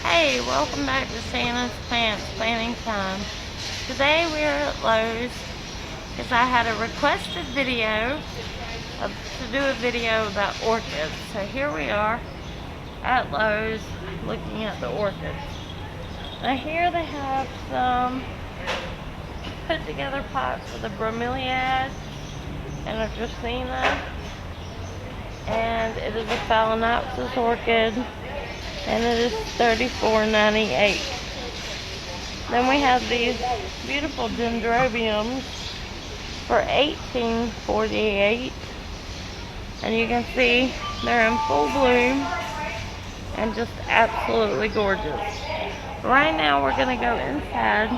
Hey, welcome back to Santa's Plants Planting Time. Today we are at Lowe's because I had a requested video to do a video about orchids. So here we are at Lowe's looking at the orchids. Now here they have some put together pots for the bromeliad and a dracaena, and it is a Phalaenopsis orchid, and it is $34.98. Then we have these beautiful dendrobiums for $18.48, and you can see they're in full bloom and just absolutely gorgeous. Right now we're going to go inside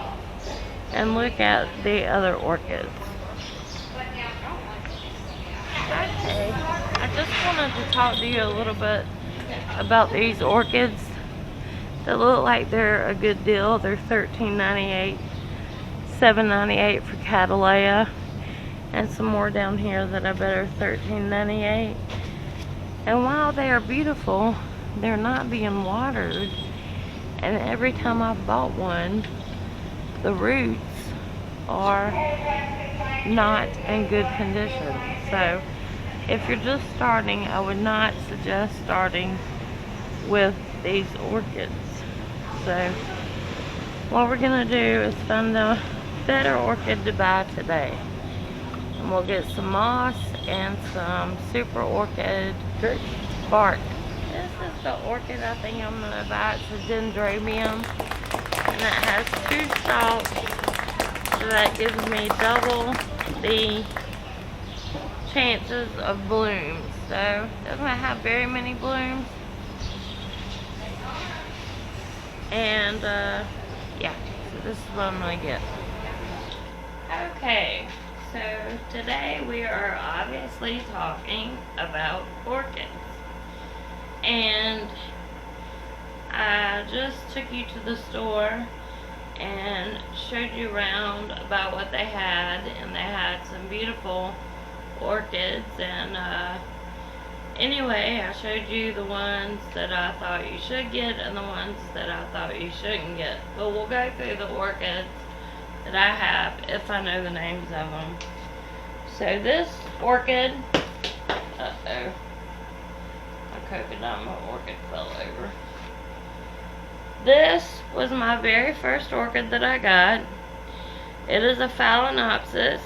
and look at the other orchids. Okay, I just wanted to talk to you a little bit about these orchids. They look like they're a good deal. They're $13.98, $7.98 for Cattleya, and some more down here that I bet are $13.98. And while they are beautiful, they're not being watered. And every time I've bought one, the roots are not in good condition. So if you're just starting, I would not suggest starting with these orchids. So what we're gonna do is find a better orchid to buy today, and we'll get some moss and some super orchid bark. This is the orchid I think I'm gonna buy. It's a dendrobium, and it has 2 stalks, so that gives me double the chances of blooms. So it doesn't have very many blooms, and yeah, so this is what I'm gonna get. Okay, so today we are obviously talking about orchids, and I just took you to the store and showed you around about what they had, and they had some beautiful orchids. And anyway, I showed you the ones that I thought you should get and the ones that I thought you shouldn't get. But we'll go through the orchids that I have if I know the names of them. So this orchid, my coconut orchid fell over. This was my very first orchid that I got. It is a Phalaenopsis.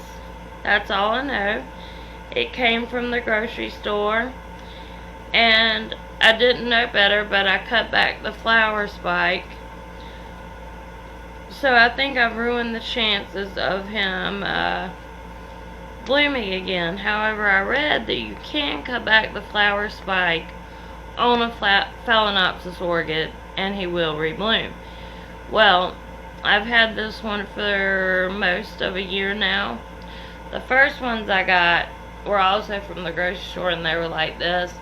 That's all I know. It came from the grocery store, and I didn't know better, but I cut back the flower spike. So I think I've ruined the chances of him blooming again. However, I read that you can cut back the flower spike on a Phalaenopsis orchid and he will rebloom. Well, I've had this one for most of a year now. The first ones I got were also from the grocery store, and they were like this,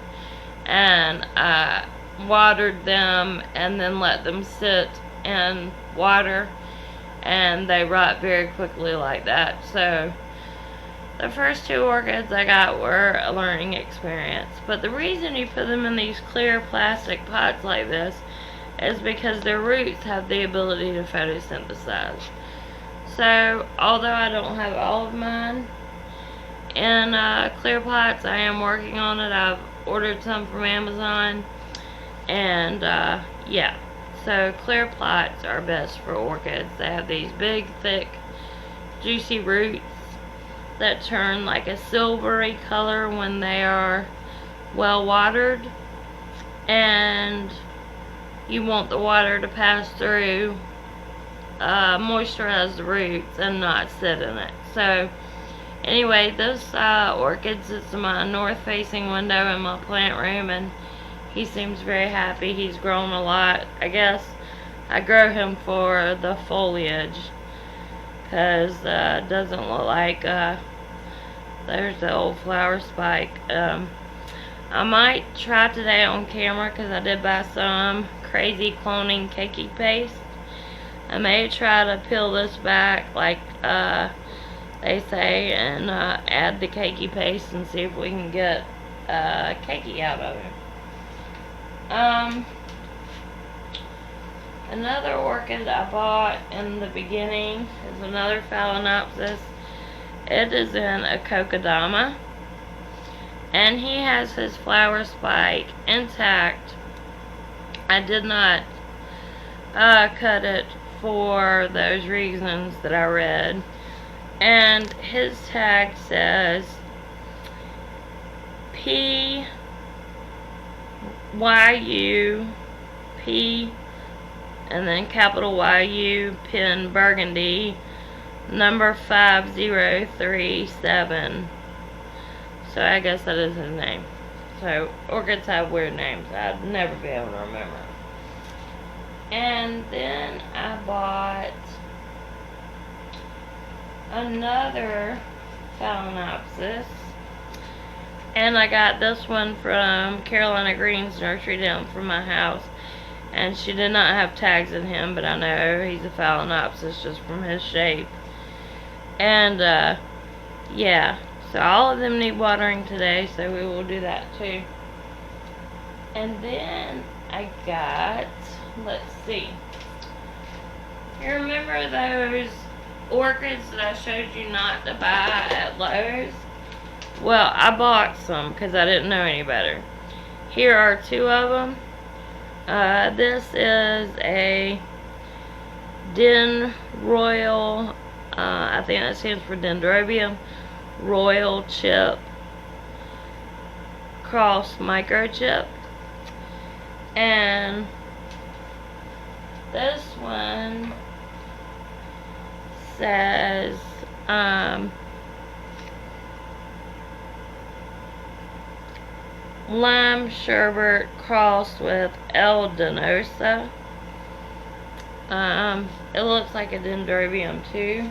and I watered them and then let them sit in water, and they rot very quickly like that. So the first 2 orchids I got were a learning experience. But the reason you put them in these clear plastic pots like this is because their roots have the ability to photosynthesize. So although I don't have all of mine in clear pots, I am working on it. I've ordered some from Amazon, and yeah, so clear pots are best for orchids. They have these big, thick, juicy roots that turn like a silvery color when they are well watered, and you want the water to pass through, moisturize the roots and not sit in it. So anyway, this orchid sits in my north facing window in my plant room, and he seems very happy. He's grown a lot. I guess I grow him for the foliage, because it doesn't look like there's the old flower spike. I might try today on camera, because I did buy some crazy cloning cakey paste. I may try to peel this back like they say, and add the cakey paste and see if we can get cakey out of it. Another orchid I bought in the beginning is another Phalaenopsis. It is in a kokedama, and he has his flower spike intact. I did not cut it for those reasons that I read. And his tag says PYU P and then capital YU pin burgundy number 5037. So I guess that is his name. So orchids have weird names. I'd never be able to remember. And then I bought another Phalaenopsis, and I got this one from Carolina Green's nursery down from my house, and she did not have tags in him, but I know he's a Phalaenopsis just from his shape. And yeah, so all of them need watering today, so we will do that too. And then I got, let's see, you remember those orchids that I showed you not to buy at Lowe's? Well, I bought some because I didn't know any better. Here are two of them. This is a Den Royal, I think that stands for Dendrobium Royal Chip Cross Microchip. And this one says lime sherbet crossed with El Denosa. It looks like a dendrobium too.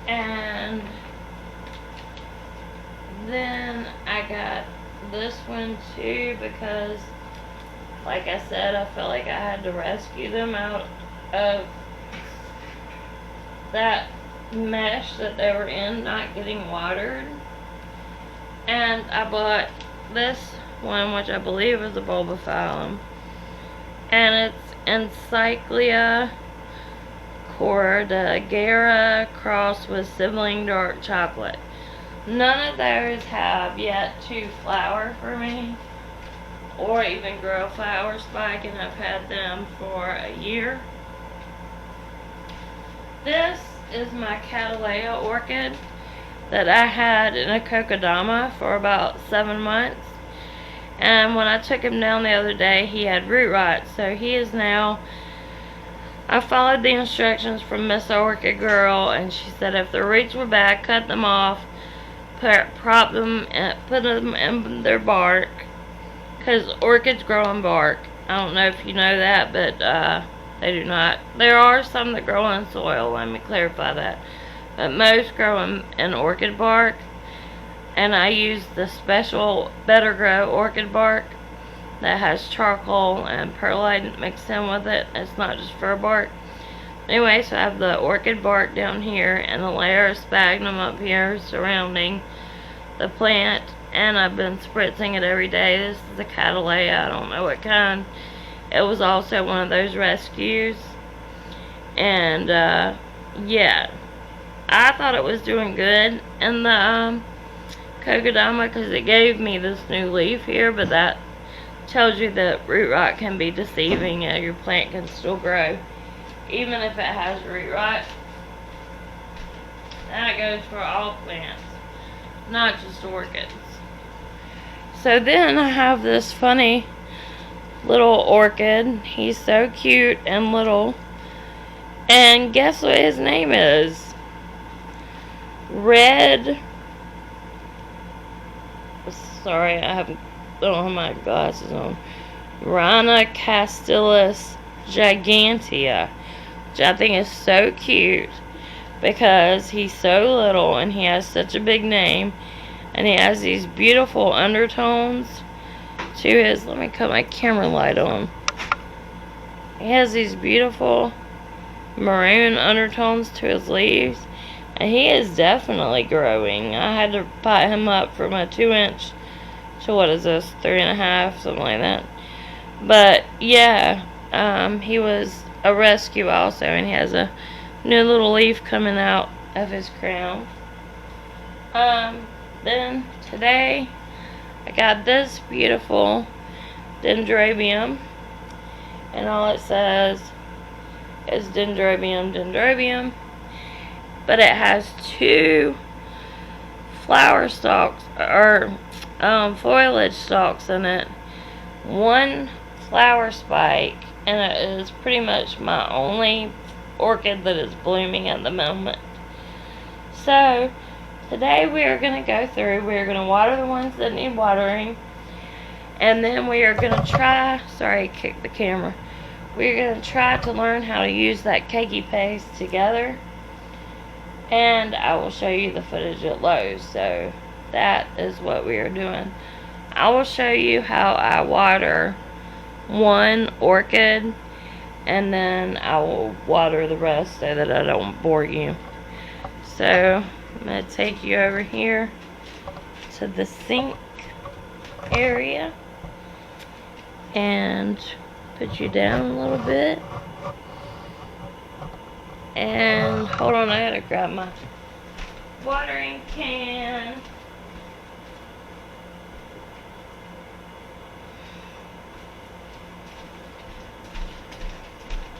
And then I got this one too because, like I said, I felt like I had to rescue them out of that mesh that they were in, not getting watered. And I bought this one, which I believe is a bulbophyllum, and it's Encyclia cordigera crossed with sibling dark chocolate. None of those have yet to flower for me or even grow a flower spike, and I've had them for a year. This is my Cattleya orchid that I had in a kokedama for about 7 months. And when I took him down the other day, he had root rot. So he is now, I followed the instructions from Miss Orchid Girl, and she said if the roots were bad, cut them off, prop them, and put them in their bark. Because orchids grow on bark. I don't know if you know that, but they do not. There are some that grow in soil, let me clarify that. But most grow in orchid bark. And I use the special Better Grow orchid bark that has charcoal and perlite mixed in with it. It's not just fir bark. Anyway, so I have the orchid bark down here and a layer of sphagnum up here surrounding the plant. And I've been spritzing it every day. This is a Cattleya, I don't know what kind. It was also one of those rescues. And yeah, I thought it was doing good in the kokedama because it gave me this new leaf here, but that tells you that root rot can be deceiving and your plant can still grow even if it has root rot. That goes for all plants, not just orchids. So then I have this funny little orchid. He's so cute and little. And guess what his name is? Sorry, I don't have my glasses on. Rana Castellus Gigantea, which I think is so cute because he's so little and he has such a big name, and he has these beautiful undertones to his. Let me cut my camera light on. He has these beautiful maroon undertones to his leaves, and he is definitely growing. I had to pot him up from a 2-inch to, what is this, 3.5, something like that. But yeah, He was a rescue also, and he has a new little leaf coming out of his crown. Then today I got this beautiful dendrobium, and all it says is dendrobium, but it has 2 flower stalks, or foliage stalks in it, 1 flower spike, and it is pretty much my only orchid that is blooming at the moment. So today we are going to go through, we are going to water the ones that need watering, and then we are going to try, sorry I kicked the camera, we're going to try to learn how to use that cakey paste together, and I will show you the footage at Lowe's. So that is what we are doing. I will show you how I water one orchid, and then I will water the rest so that I don't bore you. So I'm going to take you over here to the sink area and put you down a little bit. And hold on, I gotta grab my watering can.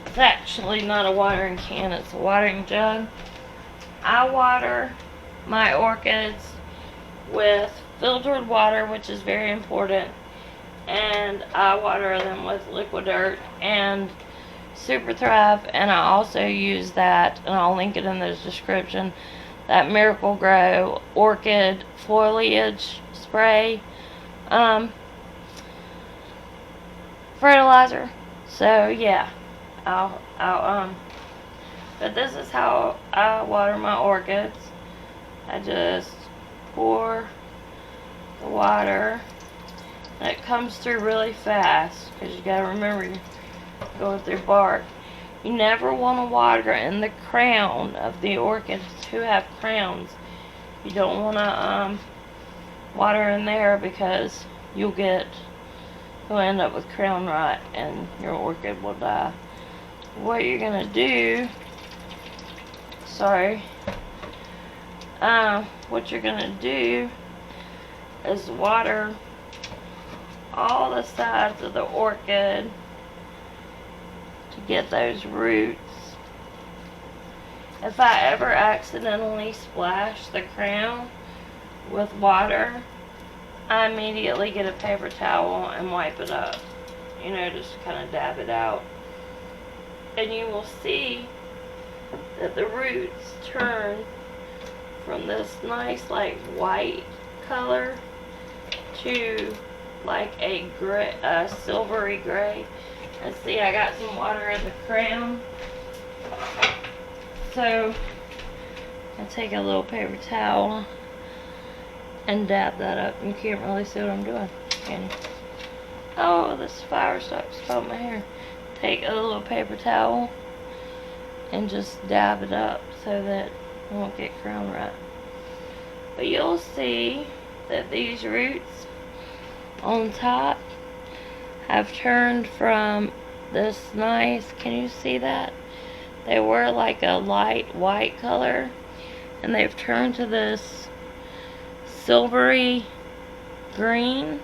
It's actually not a watering can, it's a watering jug. I water my orchids with filtered water, which is very important, and I water them with liquid dirt and Super Thrive, and I also use that, and I'll link it in the description, that Miracle Grow orchid foliage spray fertilizer. So yeah, but this is how I water my orchids. I just pour the water, and it comes through really fast because you gotta remember you're going through bark. You never want to water in the crown of the orchids who have crowns. You don't want to water in there because you'll end up with crown rot and your orchid will die. What you're gonna do, what you're gonna do is water all the sides of the orchid to get those roots. If I ever accidentally splash the crown with water, I immediately get a paper towel and wipe it up. You know, just kind of dab it out. And you will see that the roots turn from this nice like white color to like a gray, silvery gray. And see, I got some water in the crown. So I take a little paper towel and dab that up. You can't really see what I'm doing, can you? Oh, this fire starts on my hair. Take a little paper towel and just dab it up so that it won't get crown rot. But you'll see that these roots on top have turned from this nice, can you see that? They were like a light white color, and they've turned to this silvery green.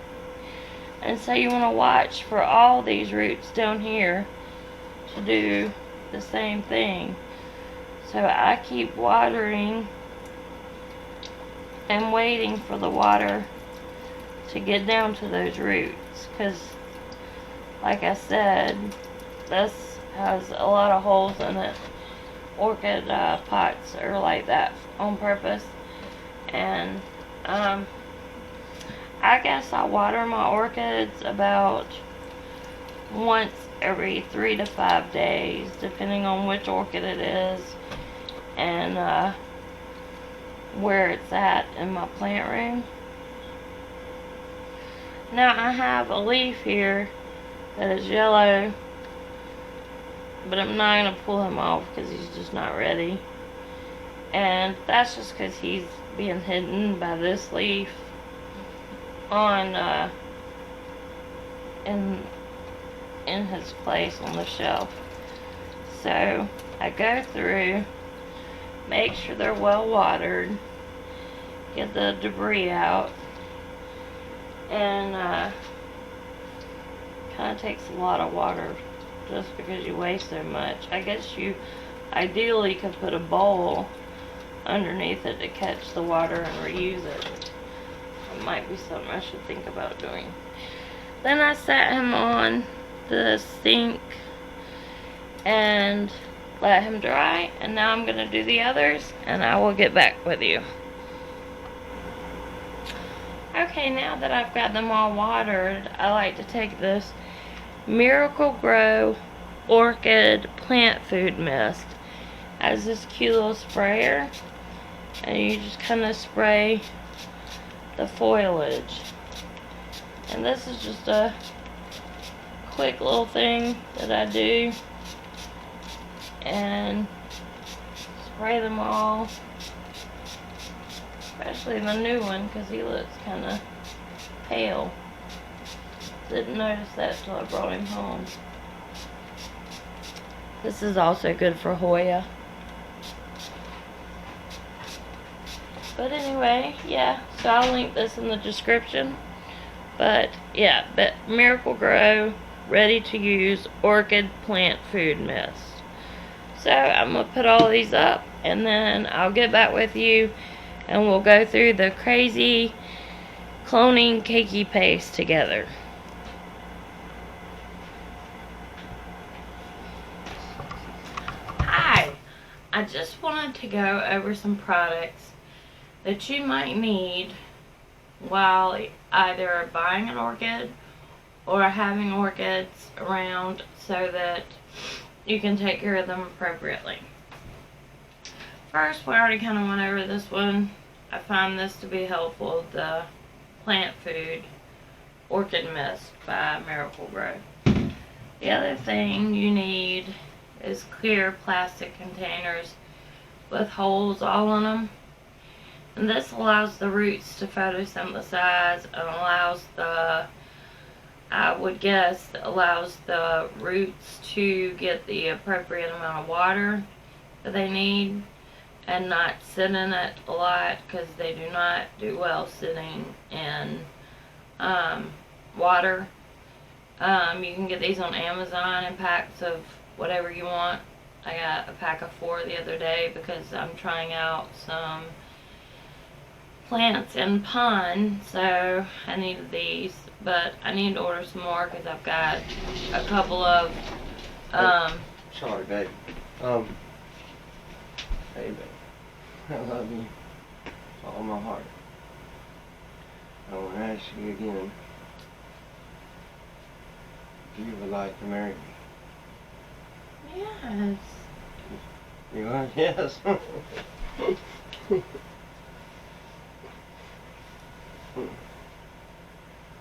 And so you want to watch for all these roots down here to do the same thing. So I keep watering and waiting for the water to get down to those roots, because like I said, this has a lot of holes in it. Orchid pots are like that on purpose. And I guess I water my orchids about once every 3 to 5 days, depending on which orchid it is and where it's at in my plant room. Now I have a leaf here that is yellow, but I'm not going to pull him off because he's just not ready. And that's just because he's being hidden by this leaf on in in his place on the shelf. So I go through, make sure they're well watered, get the debris out, and kind of takes a lot of water just because you waste so much. I guess you ideally could put a bowl underneath it to catch the water and reuse it. It might be something I should think about doing. Then I sat him on the sink and let him dry, and now I'm going to do the others and I will get back with you. Okay, now that I've got them all watered, I like to take this Miracle-Gro Orchid Plant Food Mist. It has this cute little sprayer, and you just kind of spray the foliage. And this is just a quick little thing that I do, and spray them all, especially the new one because he looks kind of pale. Didn't notice that till I brought him home. This is also good for Hoya. But anyway, yeah, so I'll link this in the description. But yeah, that Miracle-Gro ready to use orchid plant food mist. So I'm going to put all these up and then I'll get back with you and we'll go through the crazy cloning cakey paste together. Hi, I just wanted to go over some products that you might need while either buying an orchid or having orchids around so that you can take care of them appropriately. First, we already kind of went over this one. I find this to be helpful, the Plant Food Orchid Mist by Miracle-Gro. The other thing you need is clear plastic containers with holes all in them. And this allows the roots to photosynthesize and allows the, I would guess, allows the roots to get the appropriate amount of water that they need and not sit in it a lot, because they do not do well sitting in water. You can get these on Amazon in packs of whatever you want. I got a pack of 4 the other day because I'm trying out some plants in pond, so I needed these, but I need to order some more because I've got a couple of sorry, babe. Hey, babe. I love you with all my heart. I want to ask you again if you would like to marry me. Yes. You want? Yes. I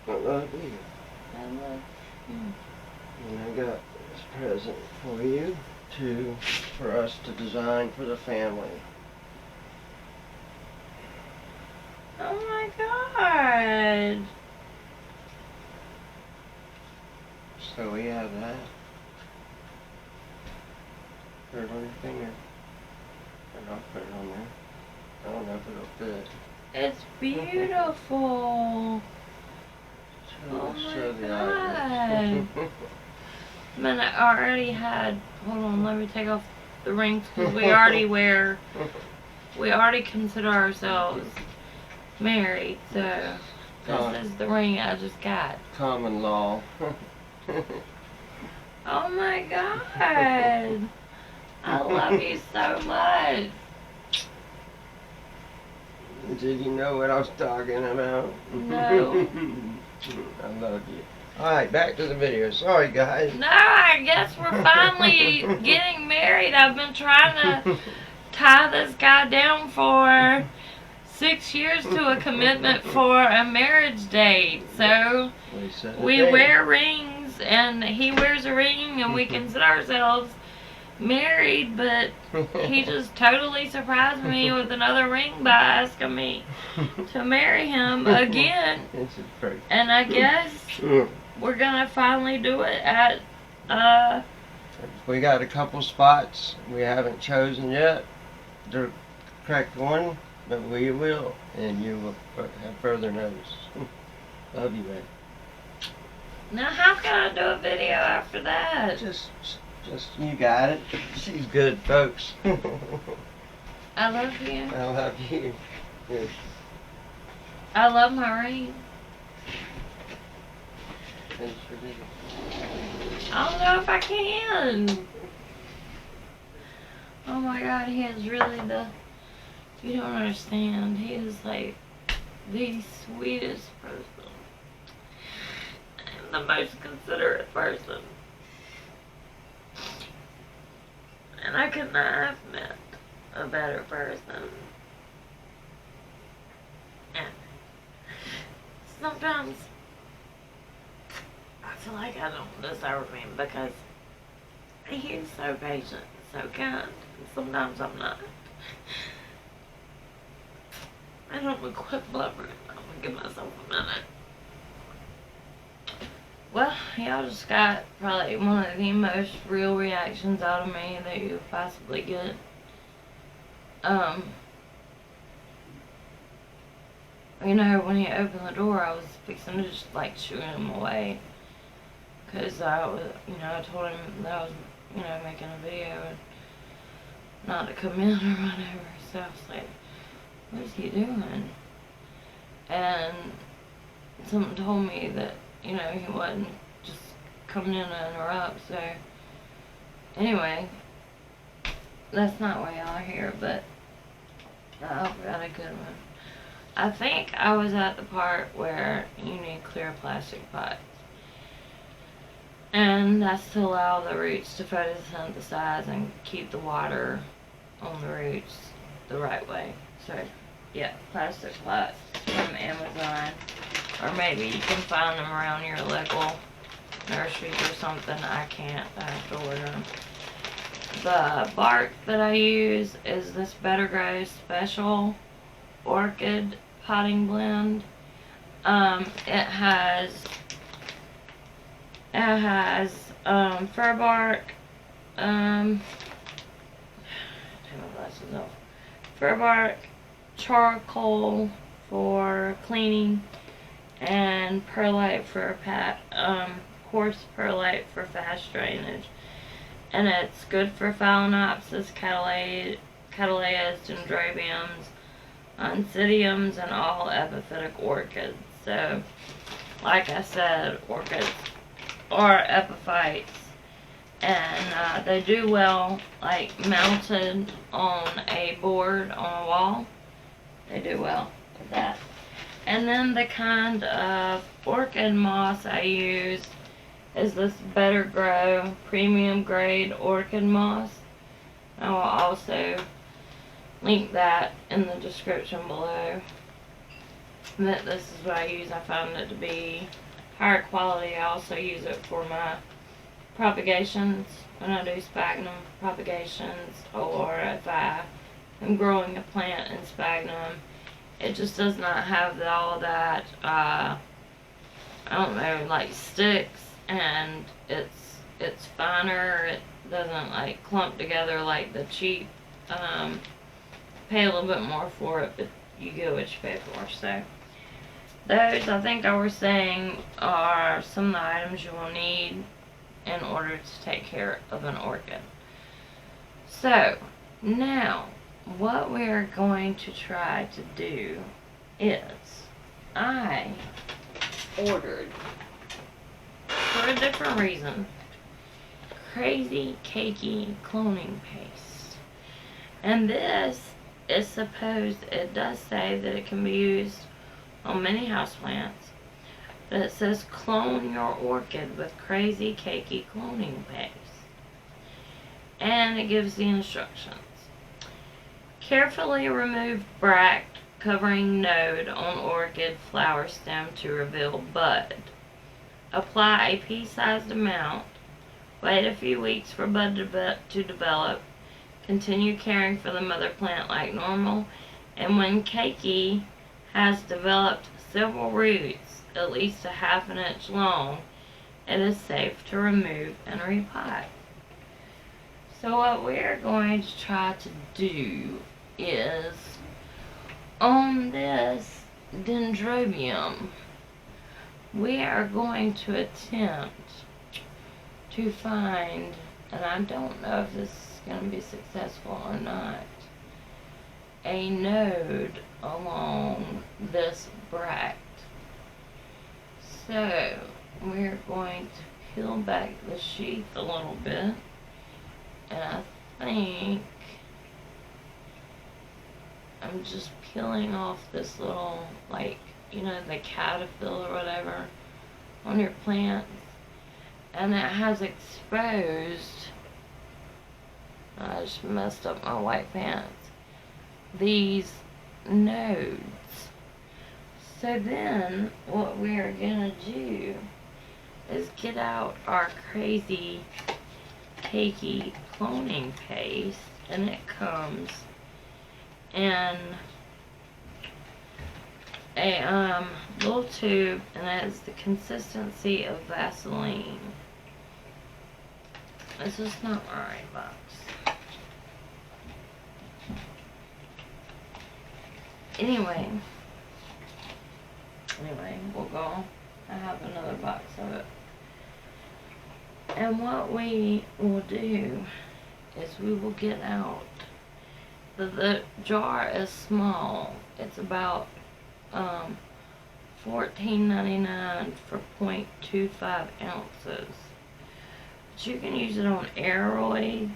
love you. I love you. And I got this present for you for us to design for the family. Oh my God. So we have that. Put it on your finger. And I'll put it on there. I don't know if it'll fit. It's beautiful. Oh my God. I mean, I already had, hold on, let me take off the rings, because we already consider ourselves married, so this is the ring I just got. Common law. Oh my God. I love you so much. Did you know what I was talking about? No. I love you. Alright, back to the video. Sorry, guys. No, I guess we're finally getting married. I've been trying to tie this guy down for 6 years to a commitment for a marriage date. So we wear rings and he wears a ring and we consider ourselves married, but he just totally surprised me with another ring by asking me to marry him again. And I guess we're gonna finally do it at We got a couple spots we haven't chosen yet, the correct one, but we will, and you will have further notice. Love you, man. Now how can I do a video after that? Just, you got it. She's good, folks. I love you. I love you. Yes. I love my ring. Thanks for this. I don't know if I can. Oh my god, he is really you don't understand. He is like the sweetest person. And the most considerate person. And I could not have met a better person. And sometimes I feel like I don't deserve him because he's so patient, so kind, and sometimes I'm not. I don't want to quit blubbering. I'm gonna give myself a minute. Well, y'all just got probably one of the most real reactions out of me that you could possibly get. You know, when he opened the door, I was fixing to just like shoo him away. Cause I was, I told him that I was, making a video and not to come in or whatever. So I was like, what is he doing? And someone told me that, he wasn't just coming in to interrupt. So anyway, that's not why y'all are here, but I hope we got a good one. I think I was at the part where you need clear plastic pots. And that's to allow the roots to photosynthesize and keep the water on the roots the right way. So, yeah, plastic pots from Amazon. Or maybe you can find them around your local nurseries or something. I can't. I have to order them. The bark that I use is this Better Grow Special Orchid potting blend. It has fir bark, take my glasses off. Fir bark, charcoal for cleaning, and perlite for coarse perlite for fast drainage. And it's good for Phalaenopsis, Cattleyas, Dendrobiums, Oncidiums, and all epiphytic orchids. So, like I said, orchids are epiphytes, and they do well, like mounted on a board on a wall. They do well with that. And then the kind of orchid moss I use is this Better Grow premium grade orchid moss. I will also link that in the description below. This is what I use. I found it to be higher quality. I also use it for my propagations when I do sphagnum propagations, or if I am growing a plant in sphagnum. It just does not have all that, I don't know, like sticks, and it's finer. It doesn't like clump together like the cheap. Pay a little bit more for it, but you get what you pay for. So those, I think I was saying, are some of the items you will need in order to take care of an orchid. So now what we are going to try to do is, I ordered, for a different reason, Crazy Cakey cloning paste. And this is supposed, it does say that it can be used on many houseplants, but it says clone your orchid with Crazy Cakey cloning paste. And it gives the instructions. Carefully remove bract covering node on orchid flower stem to reveal bud. Apply a pea-sized amount. Wait a few weeks for bud to develop. Continue caring for the mother plant like normal. And when cakey has developed several roots, at least a half an inch long, it is safe to remove and repot. So what we're going to try to do is, on this dendrobium, we are going to attempt to find, and I don't know if this is going to be successful or not, a node along this bract. So we're going to peel back the sheath a little bit, and I think I'm just peeling off this little, like, you know, the caterpillar or whatever on your plants, and it has exposed, I just messed up my white pants, these nodes. So then what we're gonna do is get out our crazy cakey cloning paste, and it comes in a little tube, and it has the consistency of Vaseline. This is not my right box. Anyway, we'll go. I have another box of it. And what we will do is we will get out. The jar is small. It's about $14.99 for 0.25 ounces. But you can use it on aeroids.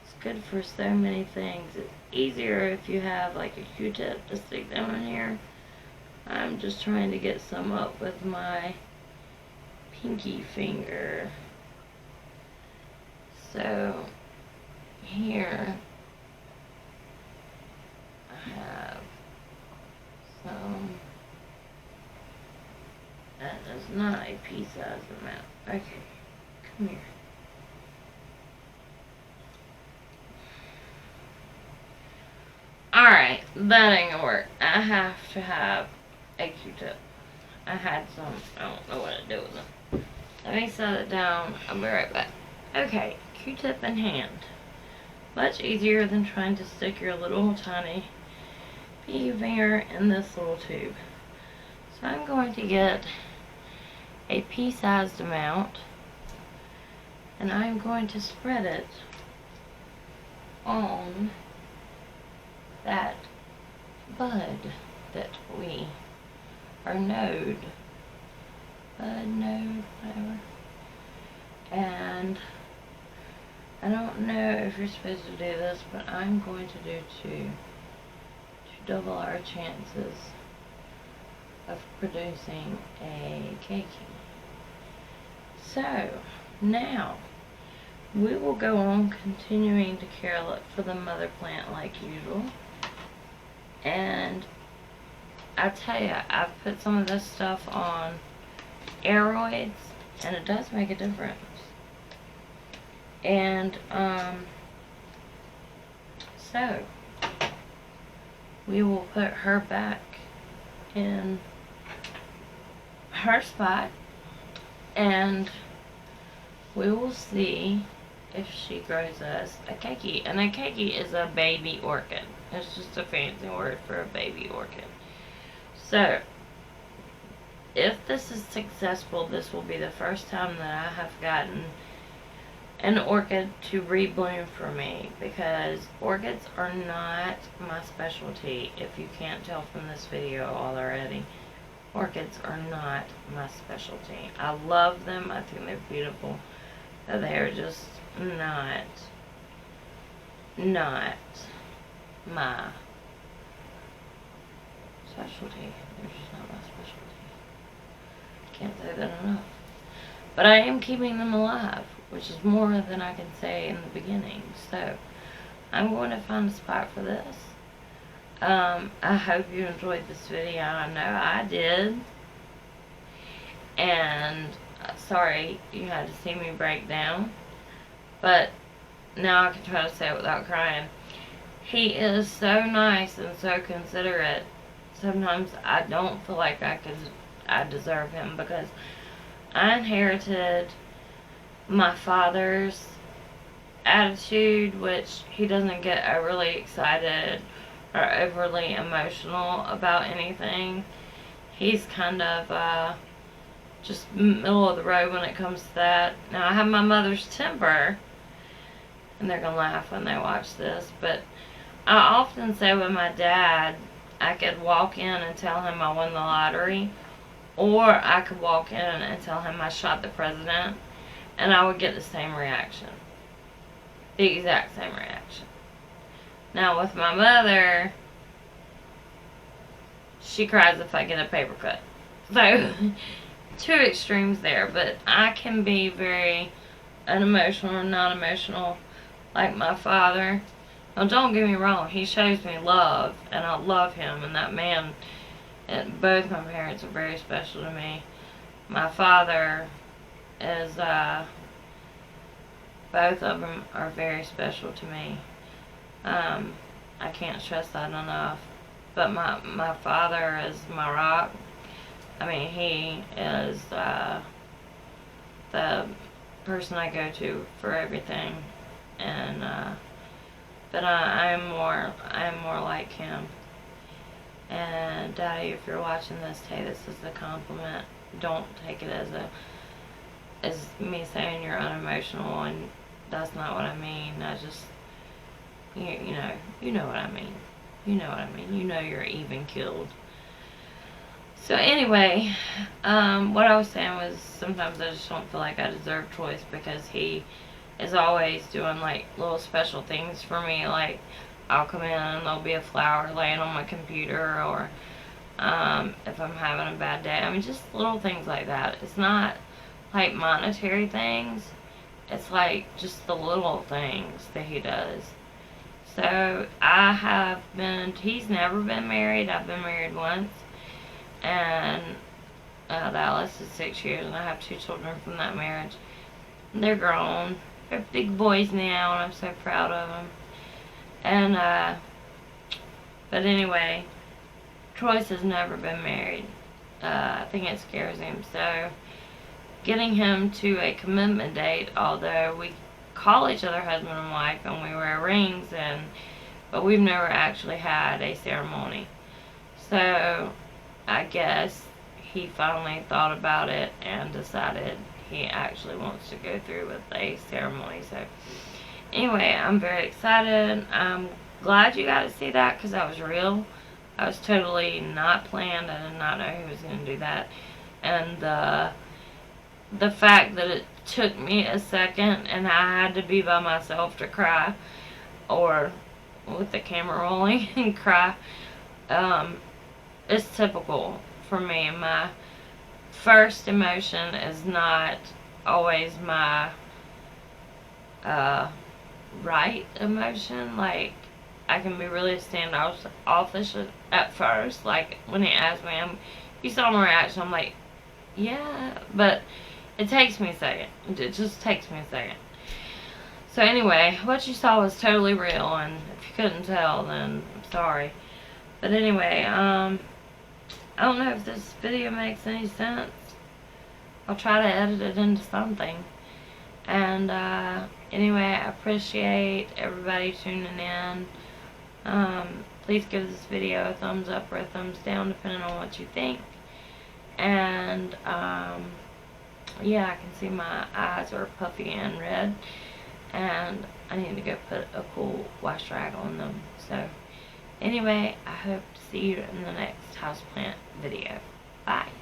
It's good for so many things. It's easier if you have like a Q-tip to stick down in here. I'm just trying to get some up with my pinky finger. So here I have some. That is not a pea-sized amount. Okay, come here. Alright, that ain't gonna work. I have to have a Q-tip. I had some. I don't know what to do with them. Let me set it down. I'll be right back. Okay, Q-tip in hand. Much easier than trying to stick your little tiny pinky finger in this little tube. So I'm going to get a pea-sized amount, and I'm going to spread it on that bud that we, or node, whatever. And I don't know if you're supposed to do this, but I'm going to do two to double our chances of producing a keiki. So now we will go on continuing to care for the mother plant like usual. And I tell you, I've put some of this stuff on aeroids, and it does make a difference. And so we will put her back in her spot, and we will see if she grows us a keiki. And a keiki is a baby orchid. It's just a fancy word for a baby orchid. So if this is successful, this will be the first time that I have gotten an orchid to rebloom for me, because orchids are not my specialty. If you can't tell from this video already, orchids are not my specialty. I love them. I think they're beautiful, but they are just not my specialty. They're just not my specialty. Can't say that enough. But I am keeping them alive, which is more than I can say in the beginning. So I'm going to find a spot for this. I hope you enjoyed this video. I know I did. And sorry you had to see me break down, but now I can try to say it without crying. He is so nice and so considerate. Sometimes I don't feel like I I deserve him, because I inherited my father's attitude, which he doesn't get overly excited or overly emotional about anything. He's kind of just middle of the road when it comes to that. Now, I have my mother's temper, and they're going to laugh when they watch this, but I often say with my dad, I could walk in and tell him I won the lottery, or I could walk in and tell him I shot the president, and I would get the same reaction. The exact same reaction. Now, with my mother, she cries if I get a paper cut. So, two extremes there, but I can be very unemotional or non-emotional like my father. Now, don't get me wrong, he shows me love, and I love him, and that man, and both my parents are very special to me. My father is, both of them are very special to me. I can't stress that enough. But my father is my rock. I mean, he is the person I go to for everything, and but I am more like him. And Daddy, if you're watching this, hey, this is a compliment. Don't take it as me saying you're unemotional, and that's not what I mean. I just you know what I mean. You know what I mean. You know you're even killed. So anyway, what I was saying was sometimes I just don't feel like I deserve Choice, because he is always doing like little special things for me. Like, I'll come in and there'll be a flower laying on my computer, or if I'm having a bad day. I mean, just little things like that. It's not like monetary things. It's like just the little things that he does. So he's never been married. I've been married once, and that lasted 6 years, and I have 2 children from that marriage. They're grown. They're big boys now, and I'm so proud of them. And, but anyway, Troyce has never been married. I think it scares him, so getting him to a commitment date, although we call each other husband and wife, and we wear rings, but we've never actually had a ceremony. So I guess he finally thought about it and decided he actually wants to go through with a ceremony. So anyway, I'm very excited. I'm glad you got to see that, because that was real. I was totally not planned. I did not know he was going to do that. And the fact that it took me a second and I had to be by myself to cry, or with the camera rolling and cry, it's typical for me. My first emotion is not always my right emotion. Like, I can be really standoffish at first. Like, when he asked me, you saw my reaction, I'm like, yeah, but it takes me a second. It just takes me a second. So anyway, what you saw was totally real, and if you couldn't tell, then I'm sorry. But anyway, I don't know if this video makes any sense. I'll try to edit it into something. And anyway, I appreciate everybody tuning in. Please give this video a thumbs up or a thumbs down, depending on what you think. And yeah, I can see my eyes are puffy and red, and I need to go put a cool wash rag on them. So anyway, I hope to see you in the next houseplant video. Bye.